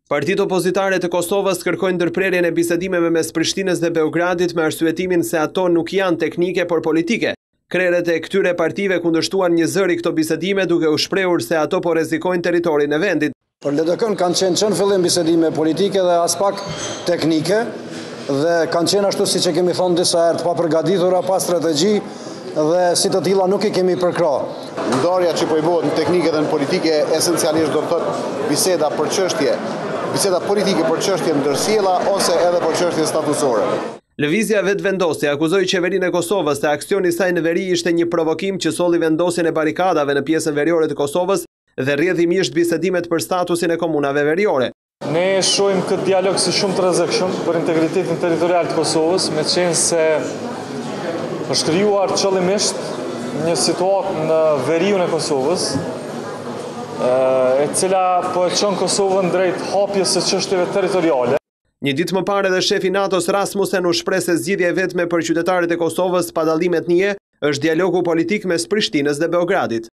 Partitë opozitare të Kosovës kërkojnë ndërprerjen e bisedimeve mes Prishtinës dhe Beogradit me arsyetimin se ato nuk janë teknike por politike. Krerët e këtyre partive kundërshtuan një zëri këto bisedime duke u shprehur se ato po rrezikojnë territorin e vendit. Për LDK kanë qenë fillim bisedime politike dhe as pak teknike dhe kanë qenë ashtu siç e kemi thonë disa herë të papërgatitura, pa strategji dhe si të tilla nuk i kemi përkrahur. Ndarja që po i bëhet në teknike dhe në politike esencialisht do të thotë biseda politike për çështje ndërsjella ose edhe për çështje statusore. Lëvizja vetëvendosje akuzoi qeverinë e Kosovës se aksioni i saj në veri ishte një provokim që solli vendosjen e barikadave në pjesën veriore të Kosovës dhe rrjedhimisht bisedimet për statusin e komunave veriore. Ne shohim këtë dialog si shumë të rrezikshëm për integritetin territorial të Kosovës, me qenë se është krijuar qëllimisht një situatë në veriun e Kosovës, e cila po e çon Kosovën drejt hapjes së çështjeve territoriale. Një ditë më parë edhe shefi NATO-s Rasmussen u shpreh se zgjidhja e vetme për qytetarët e Kosovës pa dallime etnie është dialogu politik mes Prishtinës dhe Beogradit.